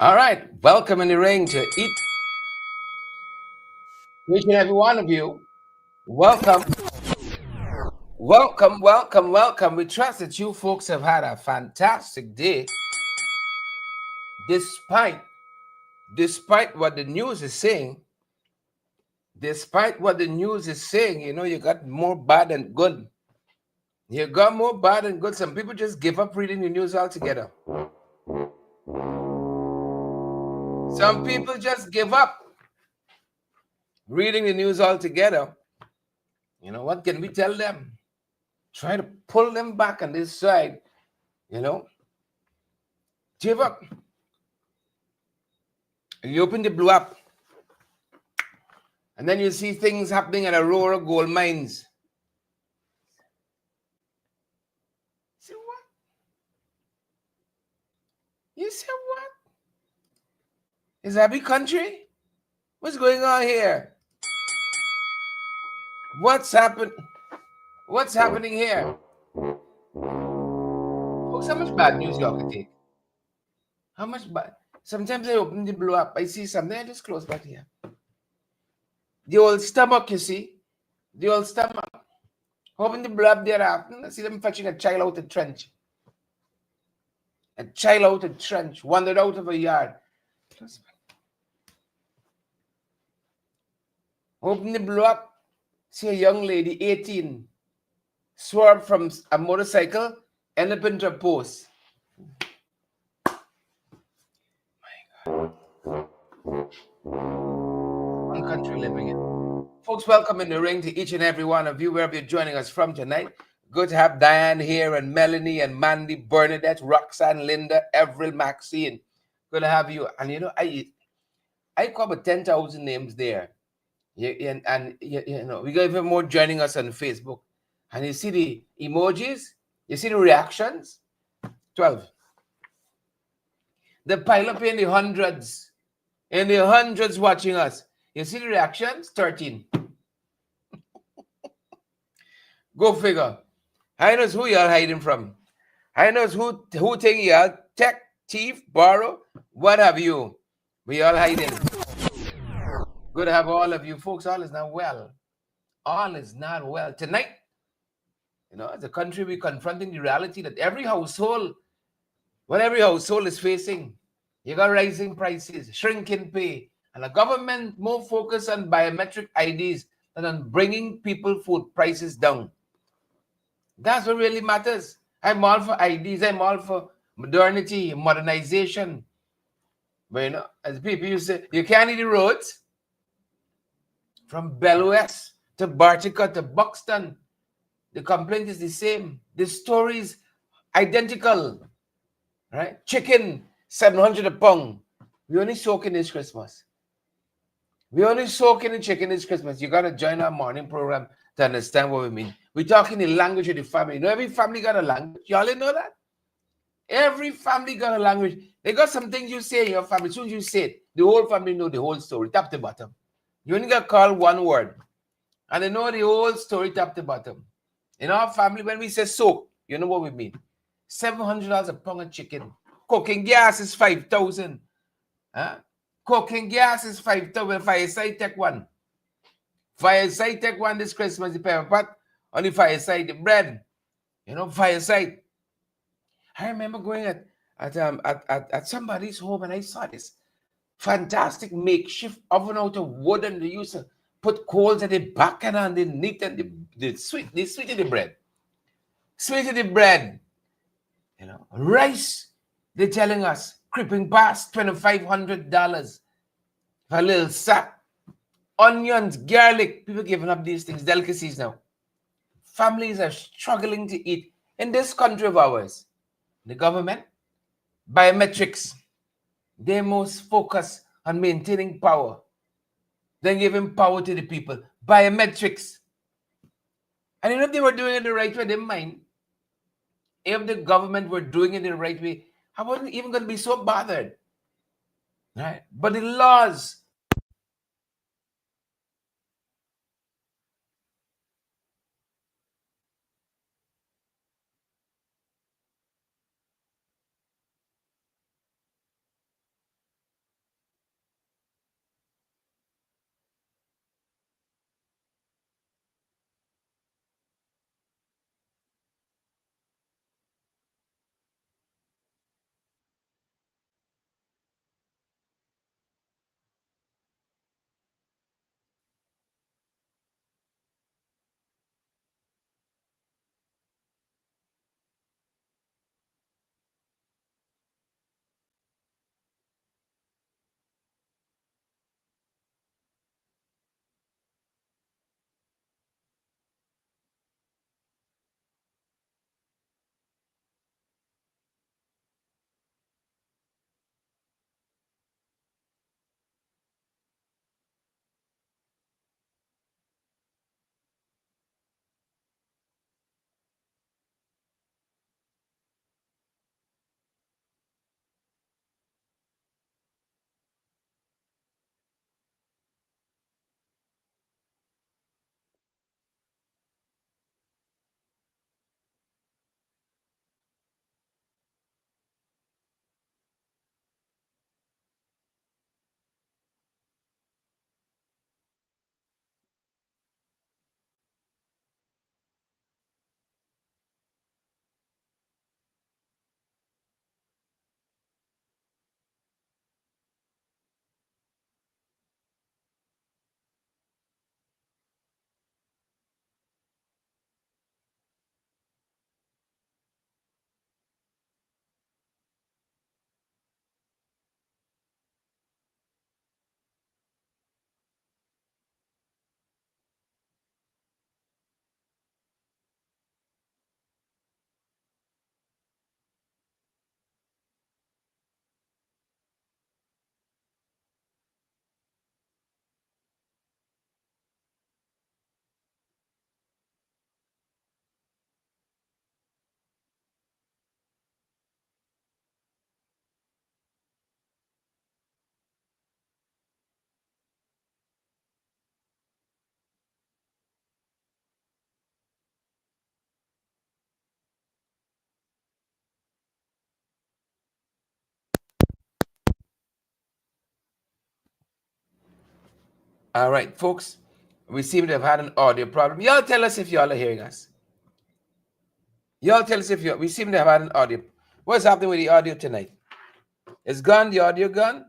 All right, welcome in the ring to each and every one of you. Welcome, welcome. We trust that you folks have had a fantastic day, despite despite what the news is saying. Despite what the news is saying, you got more bad than good. You got more bad than good. Some people just give up reading the news altogether. Some people just give up reading the news altogether. You know what can we tell them? Try to pull them back on this side, you know. Give up. You open the blue app, and then you see things happening at Aurora gold mines. See what? You say what? Is that big country? What's going on here? What's happened? What's happening here? Folks, how much bad news y'all can take? How much bad? Sometimes I open the blue app, I see something, I just close back here. The old stomach, you see? The old stomach. Open the blue app thereafter, I see them fetching a child out of the trench. A child out of the trench, wandered out of a yard. Open the blue up, see a young lady, 18, swerved from a motorcycle, end up into a post. My God. One country living in. Folks, welcome in the ring to each and every one of you, wherever you're joining us from tonight. Good to have Diane here, and Melanie, and Mandy, Bernadette, Roxanne, Linda, Avril, Maxine. Good to have you. And I cover 10,000 names there. And we got even more joining us on Facebook. And you see the emojis, you see the reactions, 12. The pile up in the hundreds watching us. You see the reactions, 13. Go figure. I knows who y'all hiding from. I knows who think y'all tech, thief, borrow, what have you. We all hiding. Good to have all of you folks. All is not well. All is not well. Tonight, as a country, we're confronting the reality that every household is facing, you got rising prices, shrinking pay, and the government more focused on biometric IDs than on bringing people food prices down. That's what really matters. I'm all for IDs. I'm all for modernity, modernization. But as people used to say, you can't eat the roads from Belwest to Bartica to Buxton. The complaint is the same. The story is identical. Right? Chicken, 700 a pound. We only soaking this Christmas. We only soaking the chicken this Christmas. You got to join our morning program to understand what we mean. We're talking the language of the family. Every family got a language. Y'all didn't know that? Every family got a language. They got some things you say in your family. As soon as you say it, the whole family know the whole story, top to bottom. You only got called one word, and they know the whole story, top to bottom. In our family, when we say soak, you know what we mean. $700 a pound of chicken. Cooking gas is 5,000. Huh? Cooking gas is 5,000. Fireside take one. Fireside take one this Christmas. The pepper pot on the fireside, the bread. Fireside. I remember going at somebody's home, and I saw this fantastic makeshift oven out of wood, and they used to put coals at the back and underneath, and the sweeten the bread. Sweeten the bread. Rice, they're telling us, creeping past $2,500 for a little sack. Onions, garlic, people giving up these things, delicacies now. Families are struggling to eat in this country of ours. The government, biometrics, they most focus on maintaining power, then giving power to the people. Biometrics. And if they were doing it the right way, they mind. If the government were doing it the right way, I wasn't even going to be so bothered. Right? But the laws, All right, folks, we seem to have had an audio problem. Y'all tell us if y'all are hearing us. Y'all tell us if we seem to have had an audio. What's happening with the audio tonight? It's gone, the audio gone?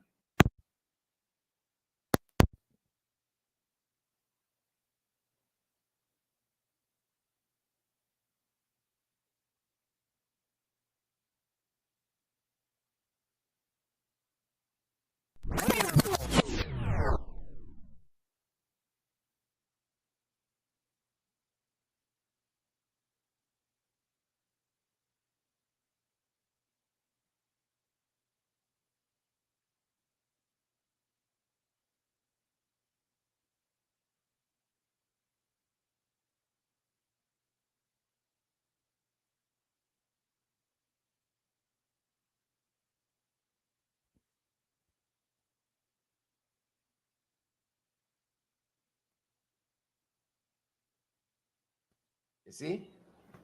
You see?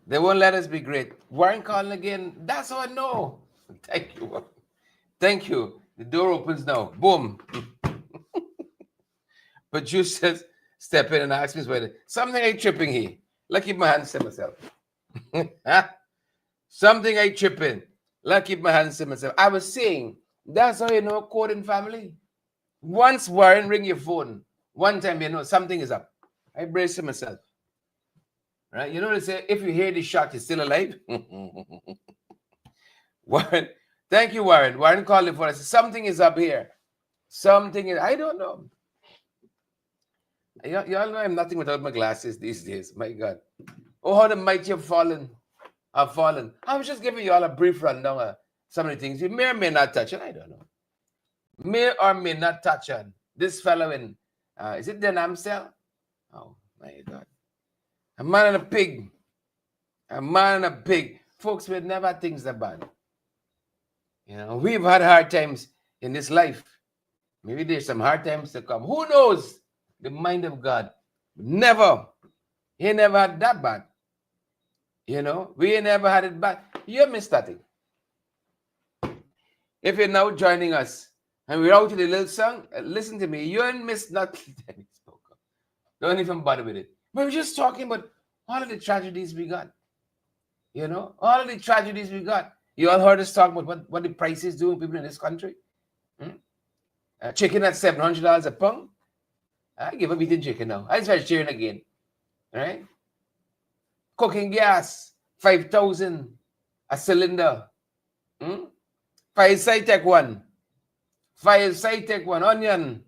They won't let us be great. Warren calling again. That's all I know. Thank you. Thank you. The door opens now. Boom. But you says step in and ask me whether something ain't tripping here. Let's keep my hands to myself. Something I tripping. Let's keep my hands to myself. I was saying, that's how you know code in family. Once Warren ring your phone, one time you know something is up. I brace to myself. Right? You know what they say? If you hear the shot, you're still alive. Warren, thank you, Warren. Warren called it for us. Something is up here. Something is, I don't know. Y'all know I'm nothing without my glasses these days. My God. Oh, how the mighty have fallen. Have fallen. I was just giving you all a brief rundown of some of the things you may or may not touch on. I don't know. May or may not touch on. This fellow in, is it Den Amstel? Oh, my God. A man and a pig. A man and a pig. Folks, we've never had things that bad. You know, we've had hard times in this life. Maybe there's some hard times to come. Who knows? The mind of God. Never. He never had that bad. You know, we never had it bad. You missed that thing. If you're now joining us and we're out to the little song, listen to me. You ain't missed nothing. Don't even bother with it. But we're just talking about all of the tragedies we got. You know, all of the tragedies we got. You all heard us talk about what the price is doing people in this country. Chicken at $700 a pound. I give up eating chicken now. I start cheering again. Right? Cooking gas, 5,000 a cylinder. Fire Cytec one. Fire Cytec one. Onion,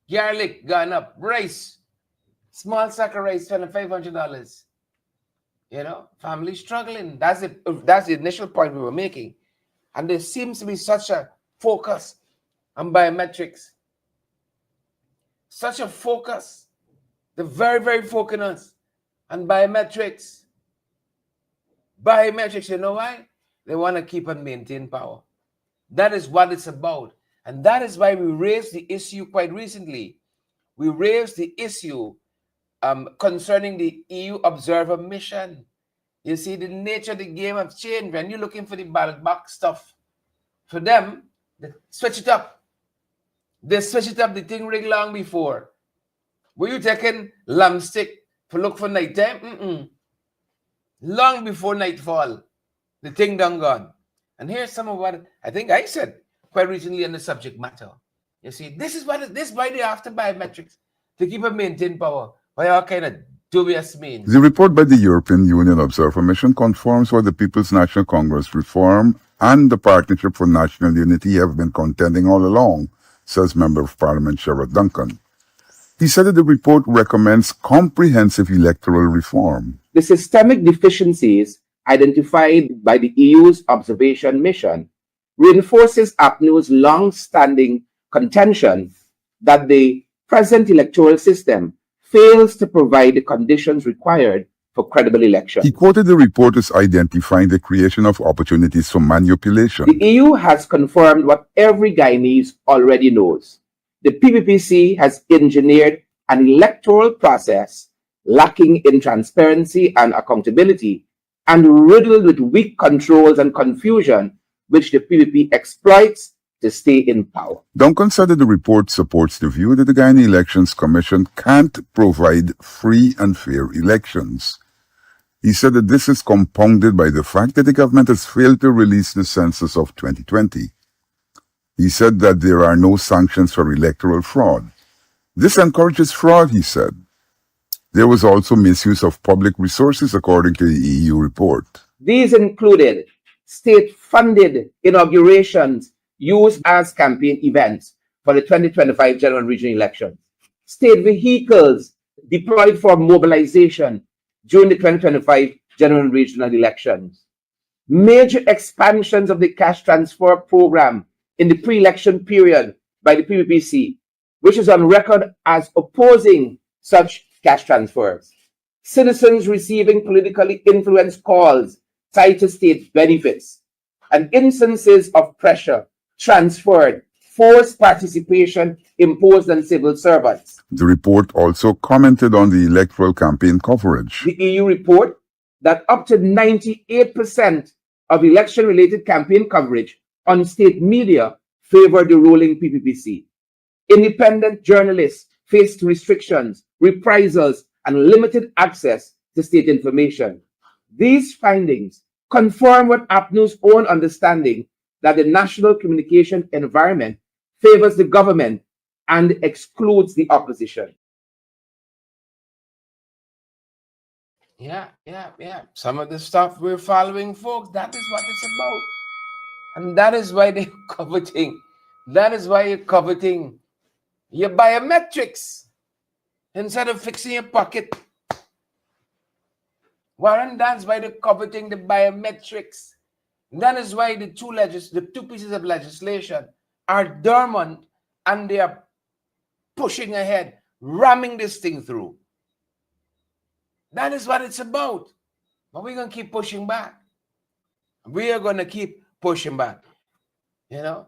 garlic gone up. Rice, small sack of rice, spending $500. You know, family struggling. That's the initial point we were making. And there seems to be such a focus on biometrics. Such a focus. They're very, very focused on biometrics. Biometrics, you know why? They want to keep and maintain power. That is what it's about. And that is why we raised the issue quite recently. We raised the issue concerning the EU observer mission. You see, the nature of the game have changed. When you're looking for the ballot box stuff, for them, they switch it up. They switch it up the thing rig long before. Were you taking lamb stick to look for nighttime? Long before nightfall, the thing done gone. And here's some of what I think I said quite recently on the subject matter. You see, this is why they after biometrics, to keep and maintain power by all kind of dubious means. The report by the European Union Observer Mission confirms what the People's National Congress Reform and the Partnership for National Unity have been contending all along, says Member of Parliament Sherrod Duncan. He said that the report recommends comprehensive electoral reform. The systemic deficiencies identified by the EU's observation mission reinforces APNU's long-standing contention that the present electoral system fails to provide the conditions required for credible elections. He quoted the report as identifying the creation of opportunities for manipulation. The EU has confirmed what every Guyanese already knows. The PPPC has engineered an electoral process lacking in transparency and accountability and riddled with weak controls and confusion, which the PPP exploits to stay in power. Duncan said that the report supports the view that the Guyana Elections Commission can't provide free and fair elections. He said that this is compounded by the fact that the government has failed to release the census of 2020. He said that there are no sanctions for electoral fraud. This encourages fraud, he said. There was also misuse of public resources, according to the EU report. These included state-funded inaugurations used as campaign events for the 2025 general and regional elections, state vehicles deployed for mobilization during the 2025 general and regional elections, major expansions of the cash transfer program in the pre-election period by the PPPC, which is on record as opposing such cash transfers, citizens receiving politically influenced calls tied to state benefits, and instances of pressure transferred, forced participation imposed on civil servants. The report also commented on the electoral campaign coverage. The EU report that up to 98% of election-related campaign coverage on state media favored the ruling PPPC. Independent journalists faced restrictions, reprisals, and limited access to state information. These findings confirm what APNU's own understanding that the national communication environment favors the government and excludes the opposition. Yeah. Some of the stuff we're following, folks, that is what it's about. And that is why they're coveting. That is why you're coveting your biometrics instead of fixing your pocket. Warren, that's why they're coveting the biometrics. That is why the two pieces of legislation are dormant and they are pushing ahead, ramming this thing through. That is what it's about. But we're going to keep pushing back. We are going to keep pushing back. You know,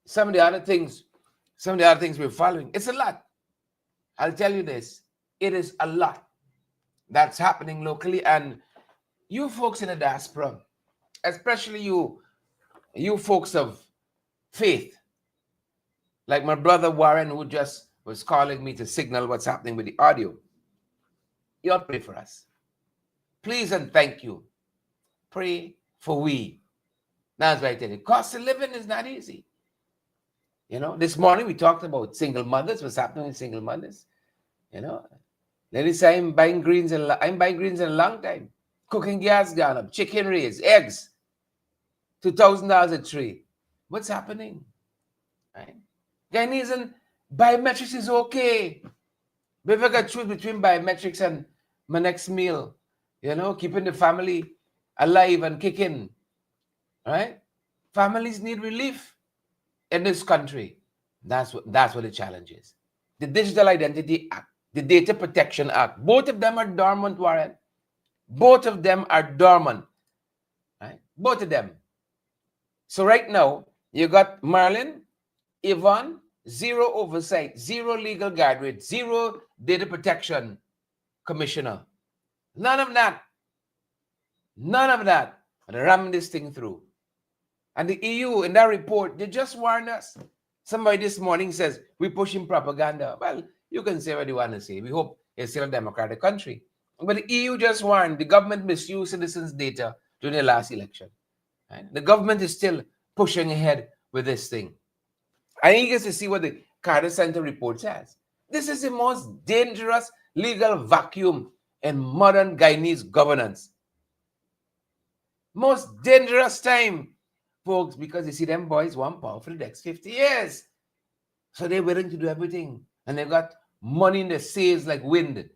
some of the other things we're following, it's a lot. I'll tell you this, it is a lot that's happening locally. And you folks in the diaspora, especially you folks of faith, like my brother Warren, who just was calling me to signal what's happening with the audio. You all pray for us. Please and thank you. Pray for we. That's why I tell you, cost of living is not easy. You know, this morning we talked about single mothers, what's happening with single mothers. You know, ladies say I'm buying greens in a long time. Cooking gas gone up, chicken raised, eggs, $2,000 a tray. What's happening? Right? Guyanese and biometrics is okay. But if I got choose between biometrics and my next meal, you know, keeping the family alive and kicking, right? Families need relief in this country. That's what the challenge is. The Digital Identity Act, the Data Protection Act, both of them are dormant, Warren. Both of them are dormant, right? Both of them. So right now, you got Marlin, Yvonne, zero oversight, zero legal guardrail, zero data protection commissioner. None of that. None of that. But ramming this thing through. And the EU, in that report, they just warned us. Somebody this morning says, we're pushing propaganda. Well, you can say what you want to say. We hope it's still a democratic country. But the EU just warned the government misused citizens' data during the last election. Right? The government is still pushing ahead with this thing. I'm eager to see what the Carter Center report says. This is the most dangerous legal vacuum in modern Guyanese governance. Most dangerous time, folks, because you see them boys want power for the next 50 years. So they're willing to do everything. And they've got money in the sails like wind.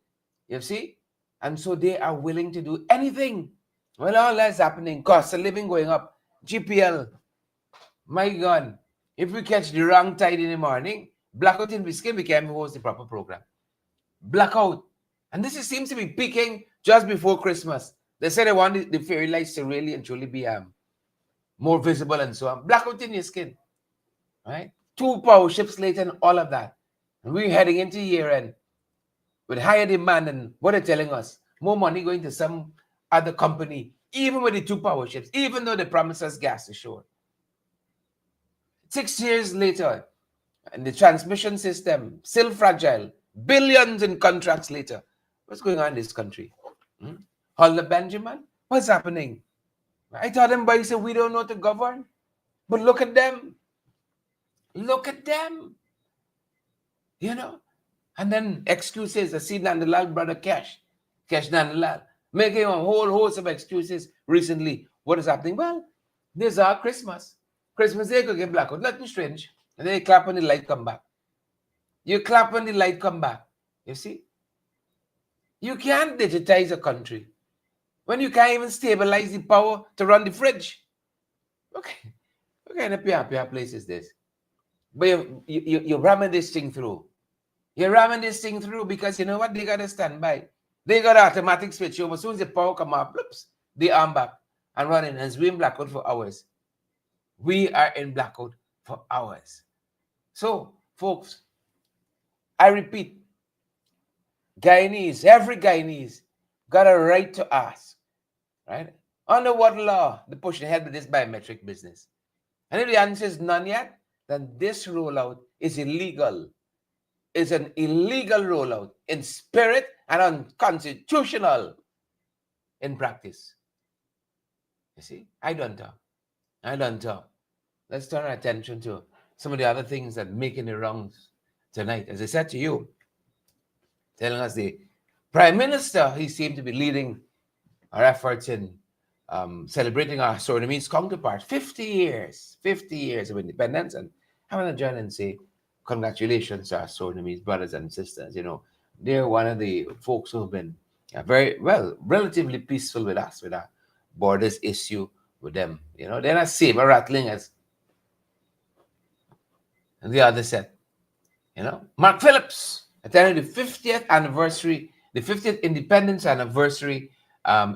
You see? And so they are willing to do anything. Well, all that's happening. Cost of living going up. GPL. My God. If we catch the wrong tide in the morning, blackout in Biscayne, we can't host the proper program. Blackout. And this seems to be peaking just before Christmas. They said they want the fairy lights to really and truly be more visible and so on. Blackout in your skin. Right? 2 power ships later and all of that. And we're heading into year end with higher demand and what they're telling us, more money going to some other company, even with the 2 power ships, even though they promise us gas ashore. 6 years later, and the transmission system still fragile. Billions in contracts later. What's going on in this country? Hmm? Holder Benjamin? What's happening? I thought them boys said we don't know to govern. But look at them. Look at them. You know? And then excuses. I see Nandalal brother Cash Nandalal, making a whole host of excuses recently. What is happening? Well, there's our Christmas. Christmas Day could get blackout. Nothing strange. And then you clap when the light come back. You clap when the light come back. You see? You can't digitize a country when you can't even stabilize the power to run the fridge. Okay. What kind of PR place is this? But you're ramming this thing through. You're ramming this thing through because you know what? They got to stand by. They got automatic switch over. As soon as the power come up, bloops, they arm back and running. And we're in blackout for hours. We are in blackout for hours. So, folks, I repeat, Guyanese, every Guyanese got a right to ask, right? Under what law they push ahead with this biometric business? And if the answer is none yet, then this rollout is illegal. It's an illegal rollout in spirit and unconstitutional in practice. You see, I don't talk. Let's turn our attention to some of the other things that making the wrongs tonight. As I said to you, telling us the Prime Minister, he seemed to be leading our efforts in celebrating our Surinamese counterparts. 50 years of independence, and having a join and say, congratulations to our Surinamese brothers and sisters. You know, they're one of the folks who have been very, well, relatively peaceful with us, with our borders issue with them. You know, they're not saber rattling as the other set. You know, Mark Phillips attended the 50th anniversary, the 50th independence anniversary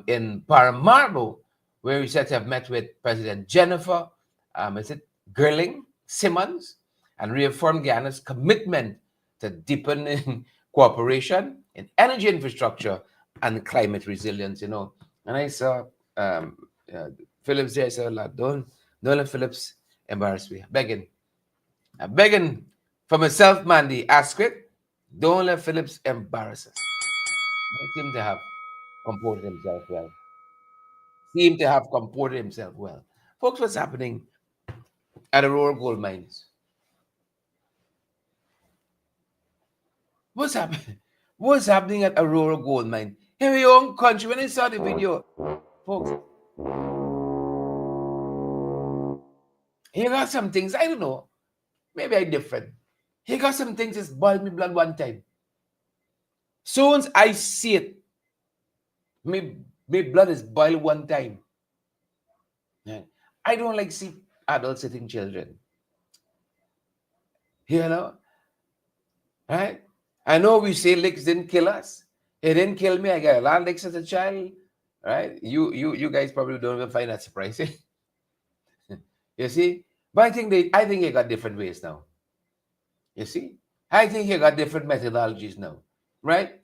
in Paramaribo, where he said to have met with President Jennifer, Gerling Simmons, and reaffirmed Guyana's commitment to deepening cooperation in energy infrastructure and climate resilience. You know, and I saw Phillips there. I said, don't let Phillips embarrass me. I'm begging for myself, Mandy. Ask it. Don't let Phillips embarrass us. He seemed to have comported himself well. Folks, what's happening at Aurora Gold Mines? What's happening? What's happening at Aurora Gold Mine? Here in your own country, when I saw the video, folks, he got some things, I don't know, maybe I different. He got some things just boiled me blood one time. Soon as I see it, my blood is boiled one time. Yeah. I don't like see adults hitting children. You know? Right? I know we say licks didn't kill us. It didn't kill me. I got a lot of licks as a child. Right? You guys probably don't even find that surprising. You see? But I think they got different ways now. You see? I think they got different methodologies now. Right?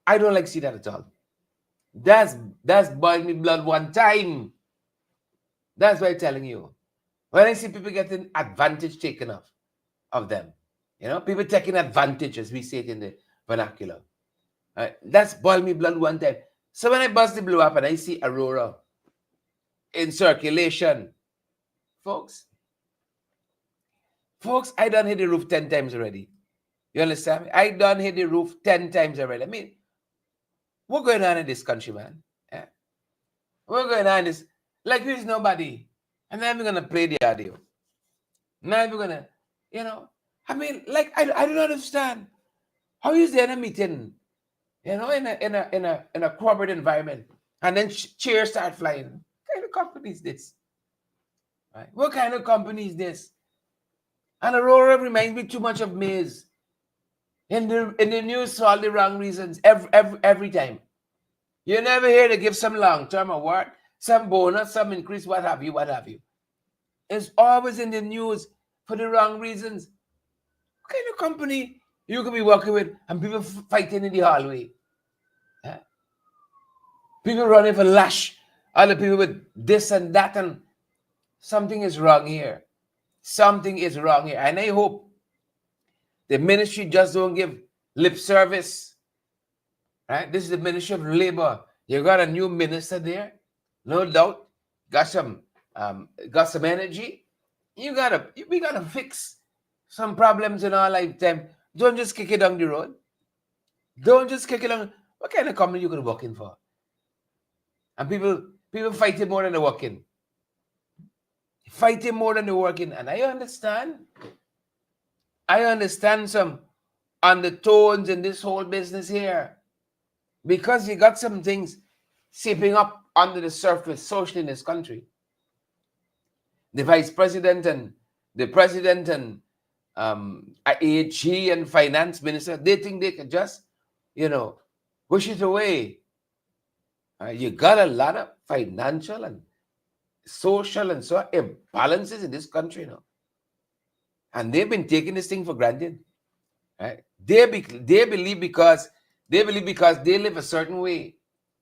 I don't like see that at all. That's boiled me blood one time. That's why I'm telling you. When I see people getting advantage taken off of them, you know, people taking advantage, as we say it in the vernacular. Right? That's boiled me blood one time. So when I bust the blue up and I see Aurora in circulation, folks, I done hit the roof 10 times already. You understand me? I done hit the roof 10 times already. I mean, what's going on in this country, man? Yeah. What's going on in this? Like there's nobody. I'm not even gonna play the audio. Not even gonna, you know. I mean, like I don't understand. How is the enemy meeting, you know, in a corporate environment, and then cheers start flying? What kind of company is this? Right? What kind of company is this? And Aurora reminds me too much of Maze. In the news for all the wrong reasons every time. You never hear they give some long-term award, some bonus, some increase, what have you. It's always in the news for the wrong reasons. What kind of company you could be working with and people fighting in the hallway? Huh? People running for lash, other people with this and that, and something is wrong here. Something is wrong here. And I hope the ministry just don't give lip service. Right? This is the Ministry of Labor. You got a new minister there, no doubt. Got some energy. We gotta fix some problems in our lifetime. Don't just kick it down the road. Don't just kick it down. What kind of company you gonna work in for? And people fighting more than they're working. Fighting more than they're working. And I understand some undertones in this whole business here. Because you got some things seeping up under the surface socially in this country. The vice president and the president and AG and finance minister, they think they can just, push it away. You got a lot of financial and social and so imbalances in this country now. And they've been taking this thing for granted. Right? They believe because they live a certain way.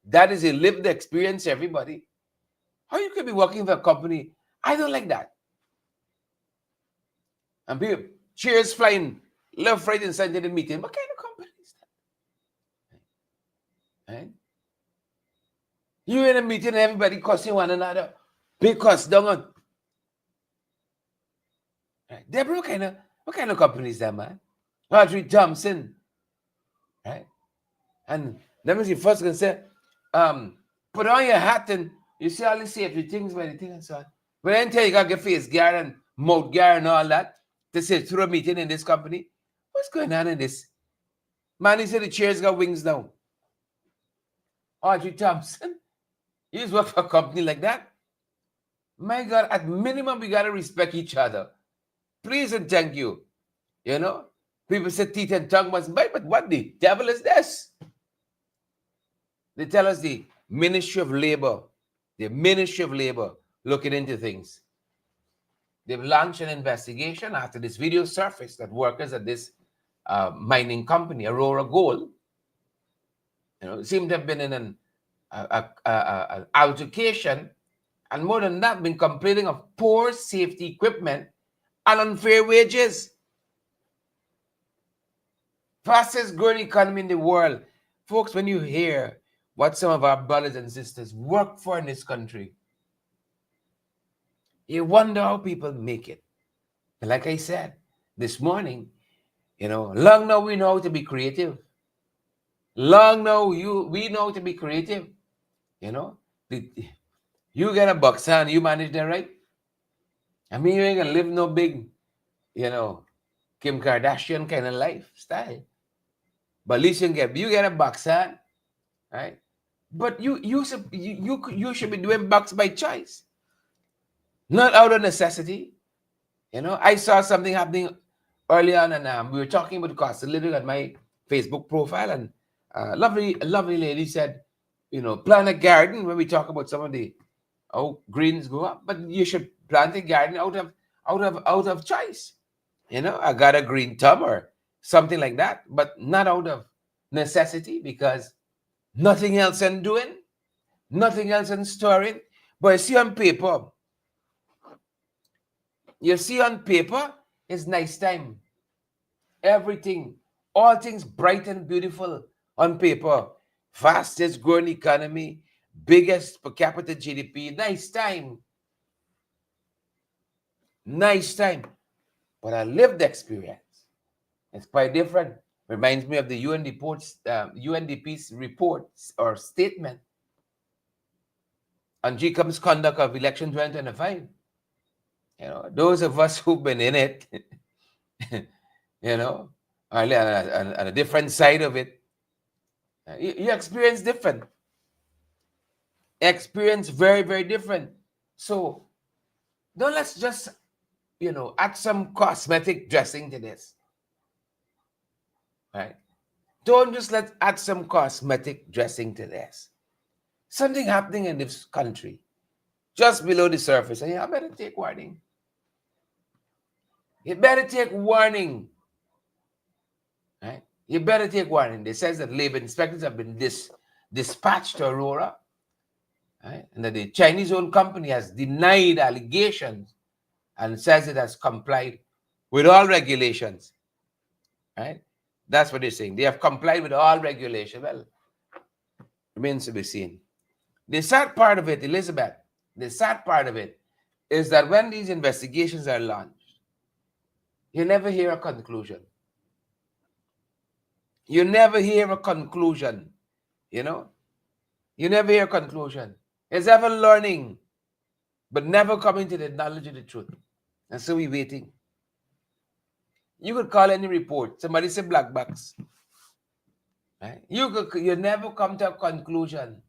That is a lived experience, everybody. How you could be working for a company? I don't like that. And people, cheers flying, left, right, and center in the meeting. What kind of company is that? Right? You in a meeting and everybody cussing one another. Big cuss down on. Right? Deborah, what kind of company is that, man? Audrey Thompson. Right? And let me see, first can say, put on your hat and you see all the safety things, everything and so on. But then tell you got to get face gear and mouth gear and all that to say through a meeting in this company. What's going on in this? Man, he said the chairs got wings down. Audrey Thompson, you just work for a company like that? My God, at minimum, we got to respect each other. Please and thank you. People say teeth and tongue must bite, but what the devil is this? They tell us the Ministry of Labor looking into things. They've launched an investigation after this video surfaced that workers at this mining company, Aurora Gold, seem to have been in an altercation, and more than that, been complaining of poor safety equipment and unfair wages. Fastest growing economy in the world. Folks, when you hear what some of our brothers and sisters work for in this country, you wonder how people make it. But like I said this morning, long now we know how to be creative. Long now we know how to be creative. You get a bucks and you manage that, right? I mean, you ain't gonna live no big, Kim Kardashian kind of lifestyle. But at least you get a bucks hand, right? But you should be doing bucks by choice, not out of necessity. I saw something happening early on, and we were talking about the cost of living on my Facebook profile, and a lovely lady said, plant a garden. When we talk about some of the greens go up, but you should plant a garden out of choice. I got a green thumb or something like that, but not out of necessity, because nothing else I'm doing, nothing else I'm storing. But you see on paper, it's nice time. Everything, all things bright and beautiful on paper. Fastest growing economy, biggest per capita GDP, nice time. Nice time. But a lived experience, it's quite different. Reminds me of the UNDP's report or statement on GCOM's conduct of election 2025. Those of us who've been in it, on a different side of it, you experience different. Experience very, very different. So don't let's just, add some cosmetic dressing to this. Right? Don't just add some cosmetic dressing to this. Something happening in this country, just below the surface, and I better take warning. You better take warning. Right? You better take warning. They says that labor inspectors have been dispatched to Aurora, right? And that the Chinese-owned company has denied allegations and says it has complied with all regulations. Right? That's what they're saying. They have complied with all regulation. Well, remains to be seen. The sad part of it, Elizabeth, the sad part of it is that when these investigations are launched, you never hear a conclusion. You never hear a conclusion, you know? You never hear a conclusion. It's ever learning, but never coming to the knowledge of the truth. And so we're waiting. You could call any report. Somebody say black box. Right? You never come to a conclusion.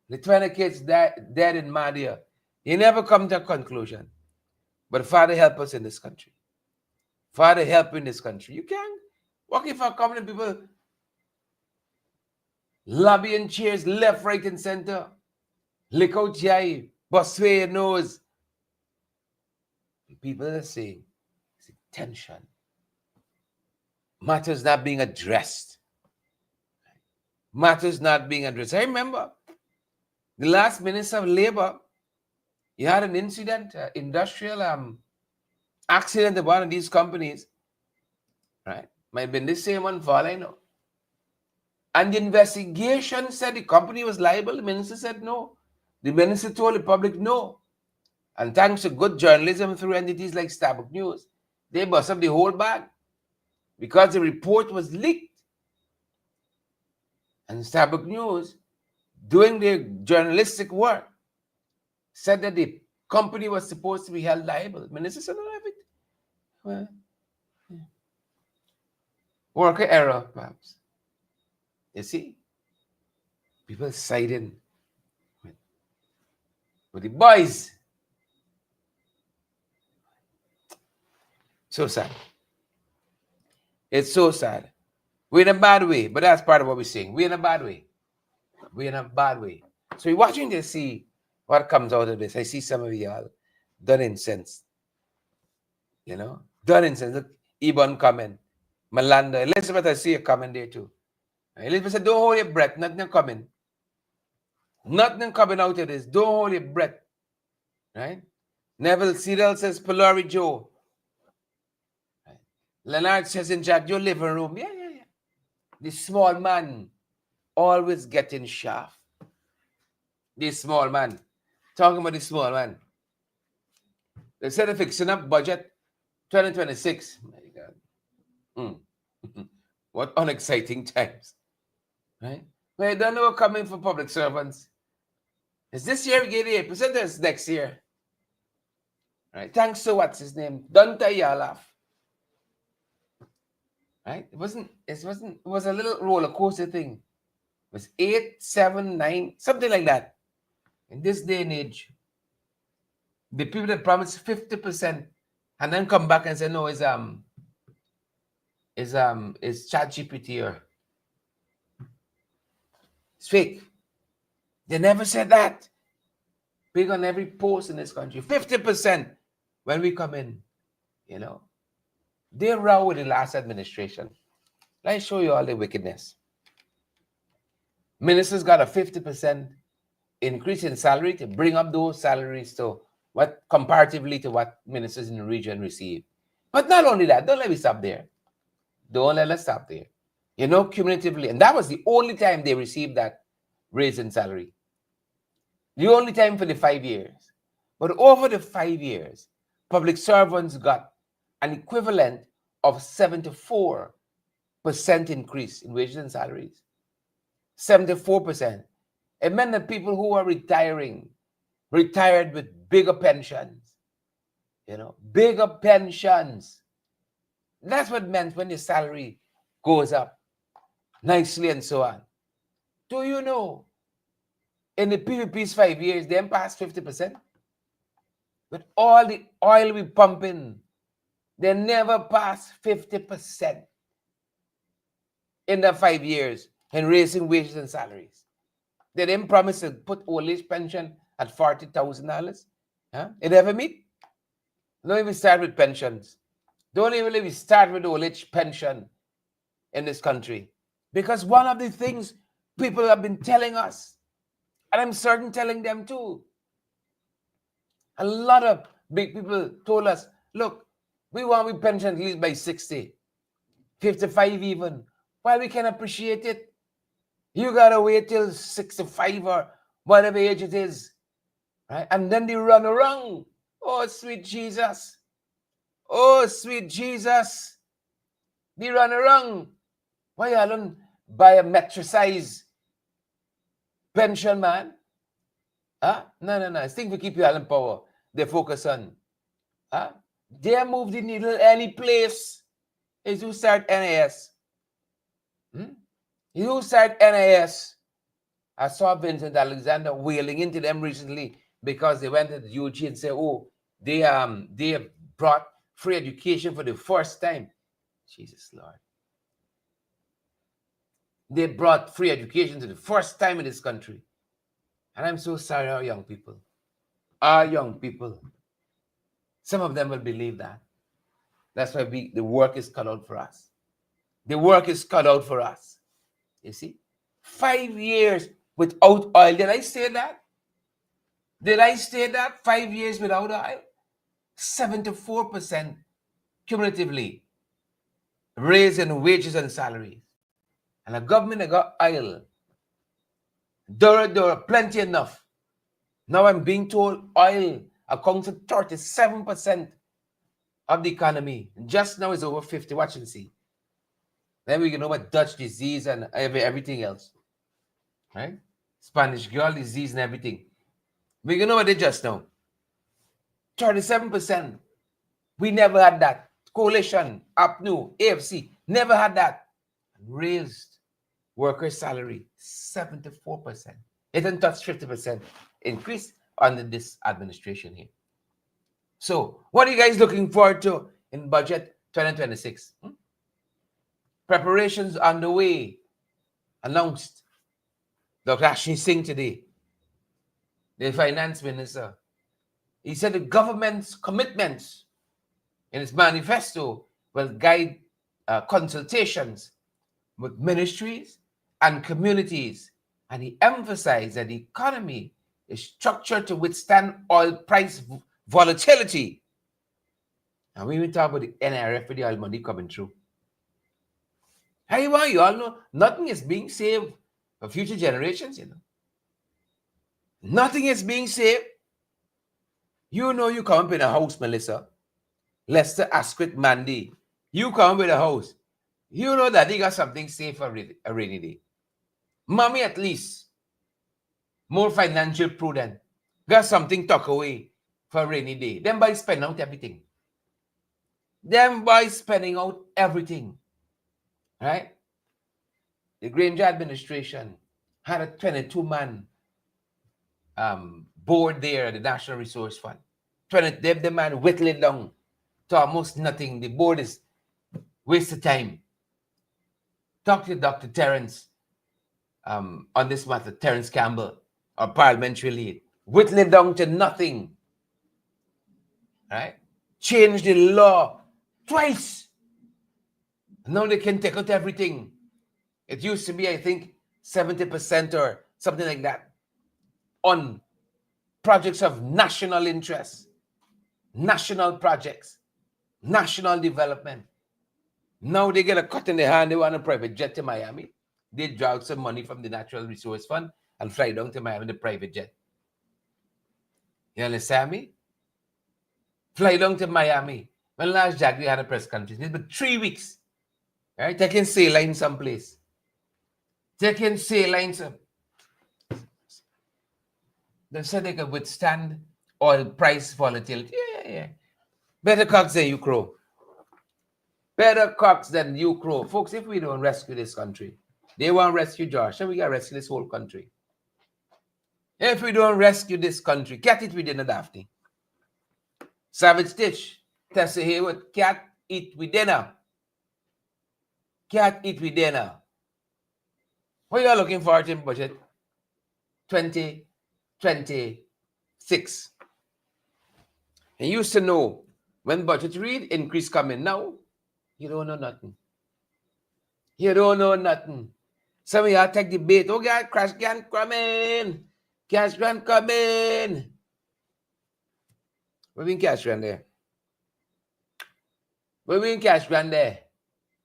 The 20 kids dead in Madia. You never come to a conclusion. But Father, help us in this country. Father, help in this country. You can't walk in for common people lobbying chairs left, right, and center. Lick out your eye, bust away your nose. People are saying it's tension. Matters not being addressed. Matters not being addressed. I remember the last Minister of Labor, he had an incident, industrial accident at one of these companies. Right? Might have been the same one for all I know. And the investigation said the company was liable. The minister said no. The minister told the public no. And thanks to good journalism through entities like Starbuck News, they bust up the whole bag because the report was leaked. And Starbuck News, doing their journalistic work, said that the company was supposed to be held liable. The minister said no, have it. Well, yeah. Worker error, perhaps. You see, people siding with the boys. So sad. It's so sad. We're in a bad way, but that's part of what we're saying. We're in a bad way. We're in a bad way. So you're watching to see what comes out of this. I see some of y'all done incensed. You know, done incensed. Look, Ebon comment. Malanda. Elizabeth, I see a comment there too. Elizabeth said, don't hold your breath. Nothing coming. Nothing coming out of this. Don't hold your breath. Right? Neville Cyril says, Polari Joe. Right? Leonard says in chat, your living room. Yeah. The small man always getting shaft. This small man. Talking about the small man. They said they're fixing up budget 2026. My God. What unexciting times. Right? Well, I don't know what's coming for public servants. Is this year we get 8%, or is next year? Right? Thanks to what's his name? Dante Yalaf. Right? It was a little roller coaster thing. It was 8, 7, 9, something like that. In this day and age, the people that promise 50% and then come back and say, no, it's ChatGPT or it's fake. They never said that. Big on every post in this country. 50% when we come in, you know. They row with the last administration. Let me show you all the wickedness. Ministers got a 50% increase in salary to bring up those salaries to what comparatively to what ministers in the region receive. But not only that, don't let me stop there. Don't let us stop there. You know, cumulatively, and that was the only time they received that raise in salary. The only time for the 5 years. But over the 5 years, public servants got an equivalent of 74% increase in wages and salaries. 74%. It meant that people who are retired with bigger pensions. You know, bigger pensions. That's what it meant when the salary goes up nicely and so on. Do you know, in the PVP's 5 years, they passed 50%? With all the oil we pump in, they never passed 50% in the 5 years in raising wages and salaries. They didn't promise to put old age pension at $40,000. Huh? It ever meet? Don't even start with pensions. Don't even start with old age pension in this country. Because one of the things people have been telling us, and I'm certain telling them too, a lot of big people told us, look, we want we pension at least by 60, 55 even. While we can appreciate it, you gotta wait till 65 or whatever age it is, right? And then they run around. Oh, sweet Jesus. Oh, sweet Jesus. They run around. Why you don't buy a metro-size pension, man? Huh? No. I think we keep you all in power. They focus on. Huh? They move the needle any place. Is who start NAS. You start NAS. I saw Vincent Alexander wailing into them recently because they went to the UG and said, oh, they have brought free education for the first time. Jesus Lord. They brought free education to the first time in this country. And I'm so sorry, our young people. Our young people. Some of them will believe that. That's why the work is cut out for us. The work is cut out for us. You see? 5 years without oil. Did I say that? Did I say that? 5 years without oil? 74% cumulatively raise in wages and salaries. And the government that got oil. Dura, plenty enough. Now I'm being told oil accounts for 37% of the economy. Just now it's over 50. Watch and see. Then we can know about Dutch disease and everything else. Right? Spanish girl disease and everything. We can know what it just now. 37%. We never had that. Coalition, APNU, AFC, never had that. Raised worker salary 74%. It didn't touch 50% increase under this administration here. So, what are you guys looking forward to in budget 2026? Preparations underway. Announced. Dr. Ashley Singh today, the finance minister. He said the government's commitments in its manifesto will guide consultations with ministries and communities. And he emphasized that the economy is structured to withstand oil price volatility. And we will talk about the NRF with the oil money coming through. Hey, well, you all know nothing is being saved for future generations, you know. Nothing is being saved. You know you come up in a house, Melissa. Lester Asquith Mandy. You come with a house. You know that they got something saved for a rainy day. Mommy, at least, more financial prudent. Got something tucked away for a rainy day. Them boys spend out everything. Them boys spending out everything. Right? The Granger administration had a 22-man board there at the National Resource Fund. The man whittled it down to almost nothing. The board is waste of time. Talk to Dr. Terence on this matter, Terence Campbell, our parliamentary lead. Whittle it down to nothing. Right? Change the law twice. Now they can take out everything. It used to be, I think, 70% or something like that on projects of national interest, national projects, national development. Now they get a cut in their hand. They want a private jet to Miami. They draw some money from the Natural Resource Fund and fly down to Miami in the private jet. You understand me? Fly down to Miami. When last Jack, we had a press conference. It's been 3 weeks. Right? Taking sail line someplace. Taking sail lines. They said they could withstand oil price volatility. Yeah. Better cocks than you crow. Better cocks than you crow. Folks, if we don't rescue this country, they won't rescue Josh, and we got to rescue this whole country. If we don't rescue this country, cat it with dinner, Daphne. Savage Stitch, Tessa Hayward, cat eat with dinner. Cat eat with dinner. What are you looking forward to in budget 2026? And you used to know when budget read increase coming. Now, you don't know nothing. You don't know nothing. Some of y'all take the bait. Oh, God, crash grant coming. Cash grant coming. Where we in cash run there? Where we in cash run there?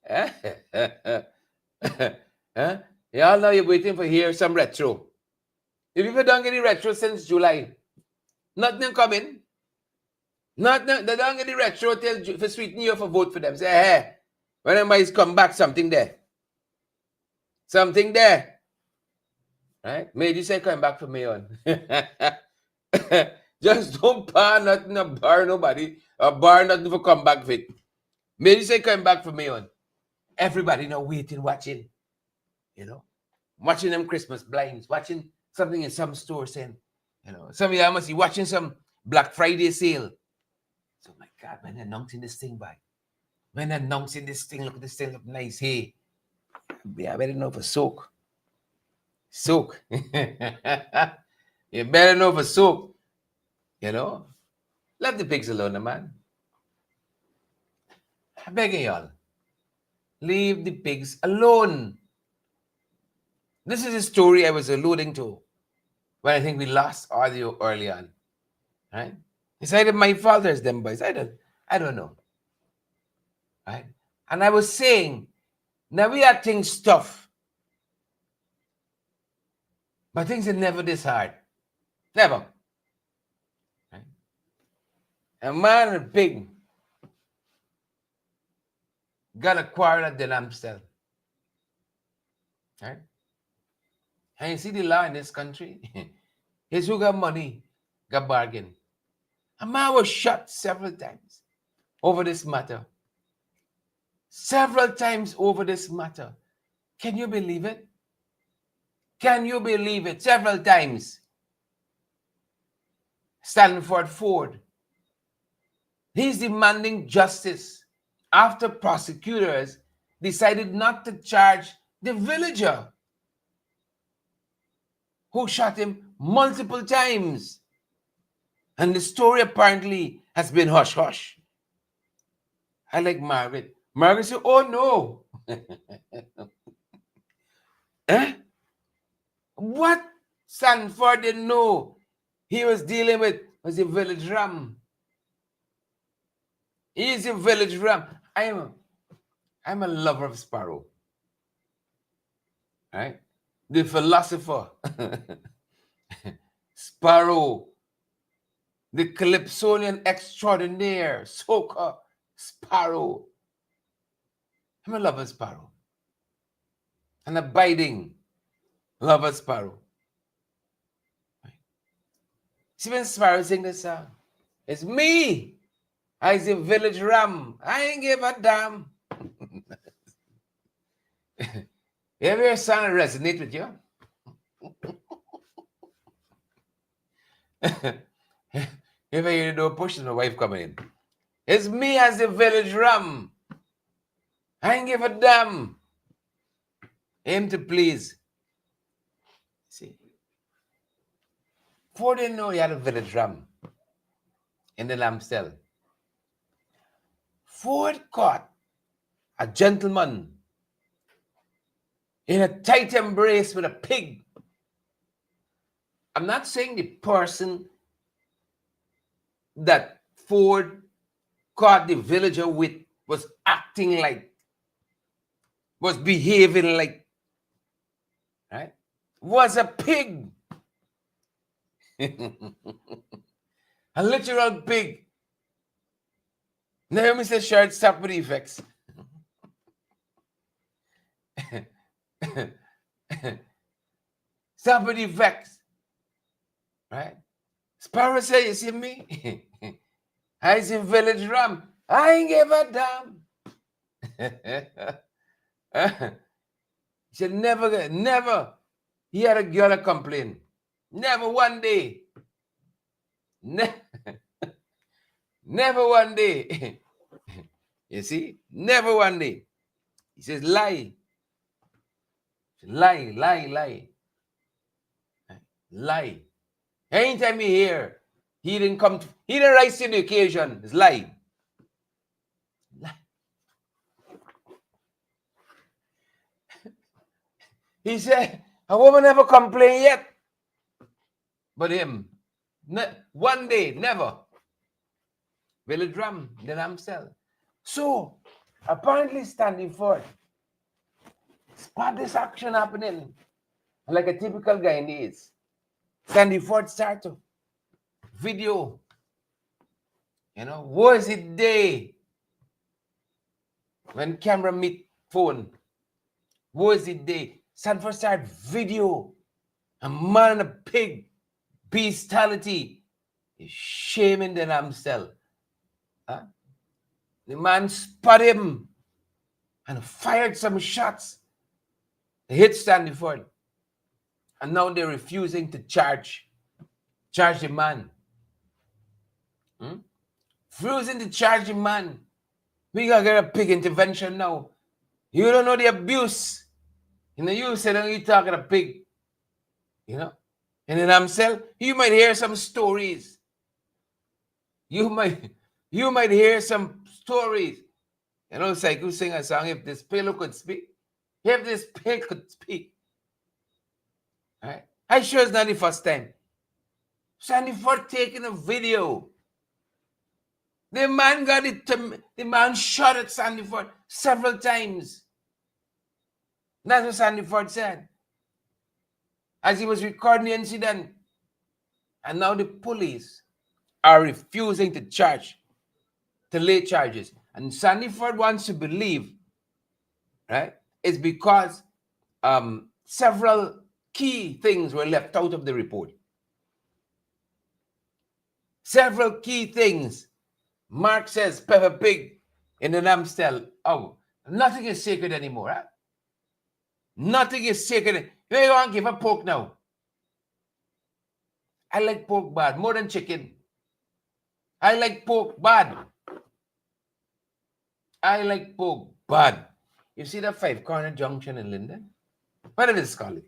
Eh? Huh? Y'all know you're waiting for hear some retro. If you don't get the retro since July, nothing coming. Nothing. They don't get the retro till for sweeten you for vote for them. Say, hey, when everybody's come back, something there. Something there. Right? Made you say come back for me on. Just don't bar nothing or bar nobody or bar nothing for come back with. Made you say come back for me on. Everybody now waiting, watching. You know, watching them Christmas blinds, watching something in some store saying, you know, some of y'all must be watching some Black Friday sale. So, my God, when they're announcing this thing, by when they're announcing this thing, look at this thing, look nice. Hey, I better know for soak. Soak. You better know for soak. You know, let the pigs alone, man. I'm begging y'all, leave the pigs alone. This is a story I was alluding to when I think we lost audio early on, right? It's either my fault or it's them boys. I don't know, right? And I was saying, now we are things tough, but things are never this hard, never. Right? A man and a pig got a quarrel at the Amstel, right? And you see the law in this country, is who got money, got bargain. A man was shot several times over this matter. Several times over this matter. Can you believe it? Can you believe it? Several times. Stanford Ford. He's demanding justice after prosecutors decided not to charge the villager who shot him multiple times. And the story apparently has been hush-hush. I like Margaret. Margaret said, oh no. Eh? What Sanford didn't know he was dealing with was a village ram. He's a village ram. I'm a lover of Sparrow. Right? The philosopher. Sparrow. The Calypsonian extraordinaire. Soca Sparrow. I'm a lover of Sparrow. An abiding lover Sparrow. Right? See when Sparrow sing this song? It's me. I's a village ram. I ain't give a damn. You ever hear a song that resonate with you? You ever hear the door pushing the wife coming in? It's me as a village ram. I ain't give a damn. Him to please. See? Ford didn't know he had a village ram in the lamb cell. Ford caught a gentleman in a tight embrace with a pig. I'm not saying the person that Ford caught the villager with was acting like, was behaving like, right? Was a pig. A literal pig. Now, Mr. Shard, stop with the effects. Stop with the effects. Right? Sparrow say, you see me? I see village ram. I ain't give a damn. He said, never. He had a girl complain. Never one day. Never one day. You see? Never one day. He says, lie. Lie. Lie. Anytime you hear, he didn't rise to the occasion. It's lie. He said, a woman never complained yet. But him, one day, never. Drum, the Namsel. So, apparently standing for spot this action happening like a typical guy needs. Sandy Ford start to video. Was it day when camera meet phone? Was it day? Sanford start video. A man and a pig. Bestiality. Shaming the Namsel. Huh? The man spot him and fired some shots. They hit Sandy Ford. And now they're refusing to charge the man. Refusing to charge the man. We gotta get a pig intervention now. You don't know the abuse. You said you talking a pig. And then Namsel, you might hear some stories. You might hear some stories. It's like you sing a song, if this pillow could speak. If this pig could speak. Right? I'm sure it's not the first time. Sandy Ford taking a video. The man got it. The man shot at Sandy Ford several times. That's what Sandy Ford said. As he was recording the incident. And now the police are refusing to lay charges. And Sandy Ford wants to believe, right, it's because several key things were left out of the report. Several key things. Mark says Peppa Pig in the Namstel. Oh, nothing is sacred anymore. Huh? Nothing is sacred. You want to give up pork now? I like pork bad, more than chicken. I like pork bad. I like pork bad. You see that 5-corner junction in Linden? What is it called?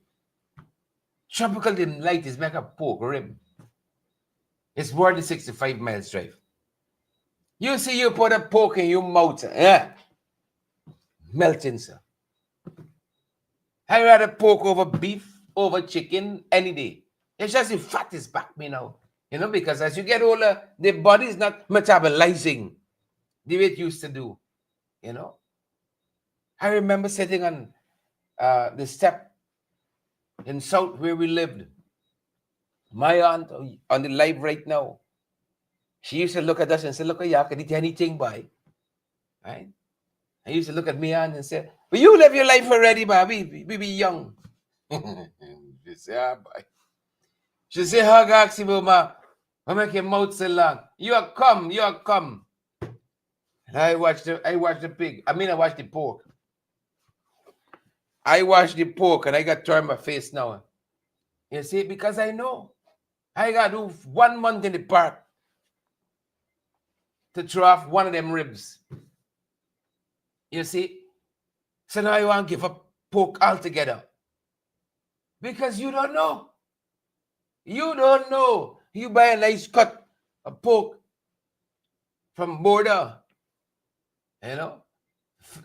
Tropical Delight is make a pork rib. It's worth the 65 miles drive. You see, you put a pork in your mouth, melting, sir. I rather pork over beef, over chicken, any day. It's just the fat is back me now. Because as you get older, the body is not metabolizing the way it used to do. I remember sitting on the step in South where we lived. My aunt on the live right now, she used to look at us and say, look, I can eat anything by. Right? I used to look at me and say, but you live your life already, ma. We be young. She say, boy. She say, hug Axie, ma. I make your mouth so long. You are come. And I watched the pig. I watched the pork. I watched the pork and I got turned my face now. You see, because I know I got to do 1 month in the park to throw off one of them ribs. You see? So now you want to give up pork altogether. Because you don't know. You don't know. You buy a nice cut of pork from border.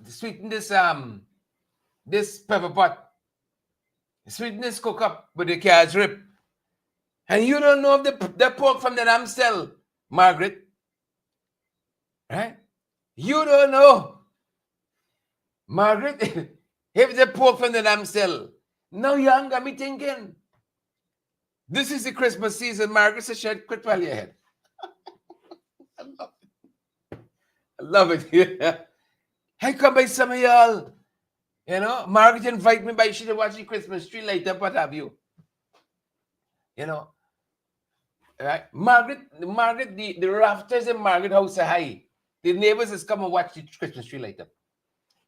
Sweeten this pepper pot. Sweeten this cook up with the carrot rib. And you don't know the pork from the Namstel, Margaret. Right? You don't know. Margaret, if the pork from the Namstel. Now young got me thinking. This is the Christmas season, Margaret said, shed quit while your head. I love it. Yeah. I come by some of y'all. Margaret invite me by, she to watch the Christmas tree light up, what have you. Right? Margaret, the rafters in Margaret house are high. The neighbors has come and watch the Christmas tree light up.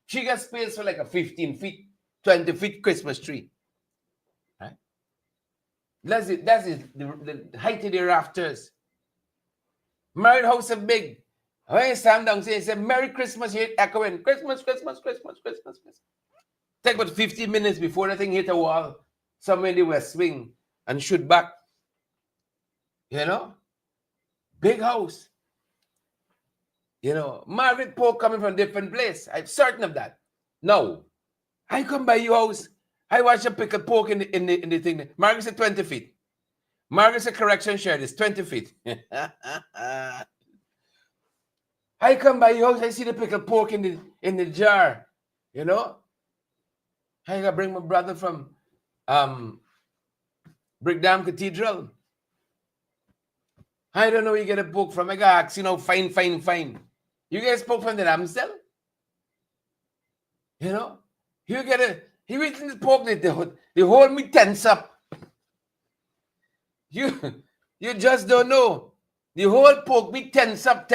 She got space for like a 15 feet, 20 feet Christmas tree. Right? That's it. The height of the rafters. Margaret house is big. When you stand down, say Merry Christmas, you echoing Christmas. Take about 15 minutes before the thing hit a wall somewhere in the West Wing and shoot back. Big house. Margaret pork coming from different place. I'm certain of that. No. I come by your house. I watch you pick a pork in the thing. Margaret said 20 feet. Margaret said correction share this 20 feet. I come by your house, I see the pickled pork in the jar, you know. I gotta bring my brother from Brickdam Cathedral. I don't know where you get a pork from. I gotta ask, fine. You guys pork from the Ramsdale? You know? You get he eating the pork, the whole meat tense up. You just don't know. The whole pork meat tense up.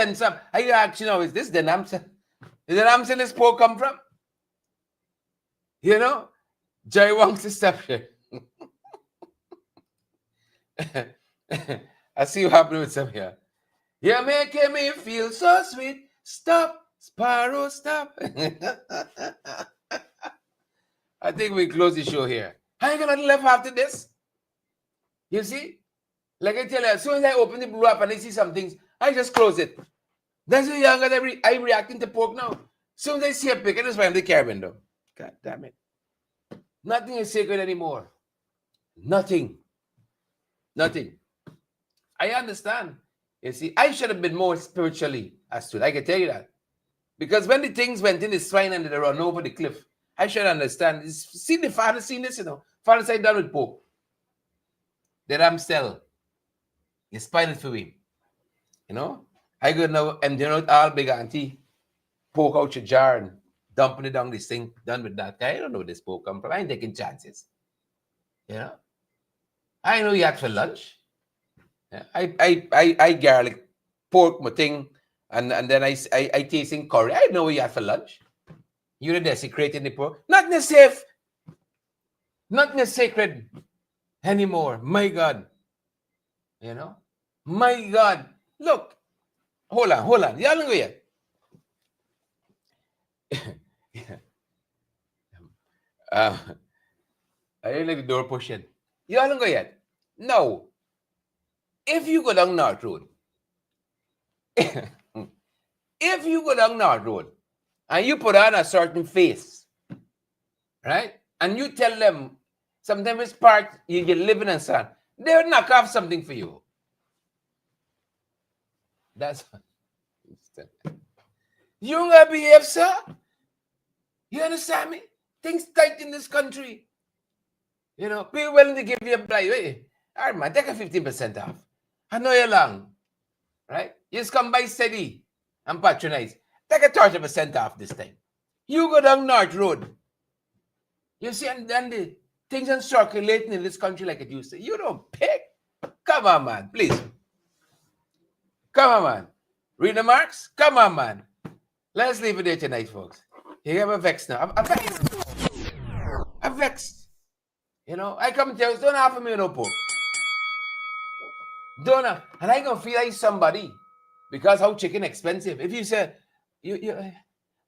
I ask, is this the Ramsdale? Is the Ramsdale this pork come from? You know? Jerry wants to stop here. I see what happened with some here. You're making me feel so sweet. Stop, Sparrow, stop. I think we close the show here. I ain't gonna left after this. You see? Like I tell you, as soon as I open the blue app and I see some things, I just close it. That's how young I'm reacting to pork now. As soon as I see a pic, I just find the car window. God damn it. Nothing is sacred anymore. Nothing. I understand. You see, I should have been more spiritually astute. I can tell you that. Because when the things went in the swine and they run over the cliff, I should understand. See the father seen this, Father side down with pork. The Ramsdale. You spoil it for me. I go now emptying out all big auntie, pork out your jar and dumping it down this thing, done with that guy. I don't know where this pork come from. I ain't taking chances. I know you had for lunch. I garlic pork my thing, and then I tasting curry. I know what you had for lunch. You're desecrating the pork. Nothing is safe. Nothing is sacred anymore. My God. My God. Look. Hold on. Y'all don't go yet. I didn't like the door pushing. Y'all don't go yet. No. If you go down North Road, and you put on a certain face, right? And you tell them sometimes it's part you're living and son, they'll knock off something for you. That's you don't gotta behave, sir. You understand me? Things tight in this country. Be willing to give you a bribe. Hey, all right, man, take a 15% off. I know you're long, right? You just come by steady and patronize. Take a 30% off this time. You go down North Road. You see, and then the things aren't circulating in this country like it used to. You don't pick. Come on, man, please. Come on, man. Read the marks? Come on, man. Let's leave it there tonight, folks. You have a vex now. I'm vexed. I come to you, don't offer me no pork. Don't have, and I gonna feel like somebody because how chicken expensive. If you say you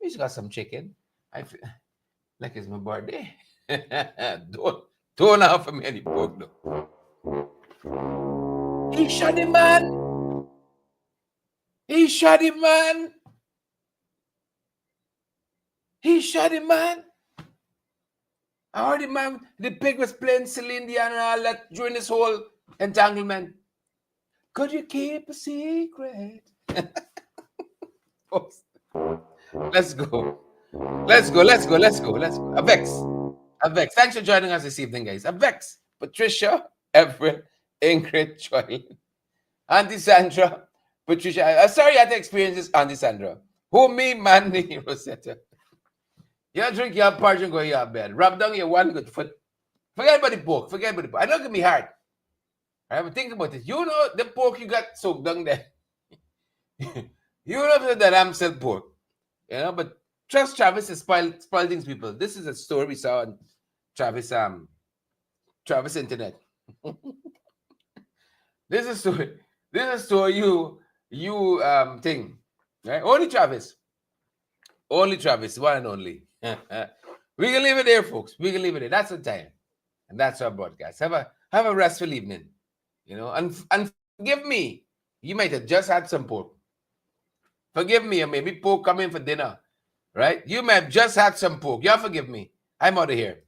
just got some chicken, I feel like it's my birthday. don't offer me any pork though. He shot him, man. I heard him, man. The pig was playing Celine Dion and all that during this whole entanglement. Could you keep a secret? Let's go. Avex. Thanks for joining us this evening, guys. Avex, Patricia, Everett, Ingrid, Joy, Auntie Sandra, Patricia. Sorry I had to experience this, Auntie Sandra. Who me, Mandy, Rosetta. You drink your porridge and go to your bed. Rub down your one good foot. Forget about the pork. I know it can be hard. Right, but think about it. The pork you got soaked down there. You know the Ramsdale pork. But trust Travis to spoil things, people. This is a story we saw on Travis Internet. This is a story you thing. Right? Only Travis, one and only. We can leave it there, folks. We can leave it there. That's the time. And that's our broadcast. Have a restful evening. And forgive me. You might have just had some pork. Forgive me, or maybe pork coming for dinner. Right? You may have just had some pork. Y'all forgive me. I'm out of here.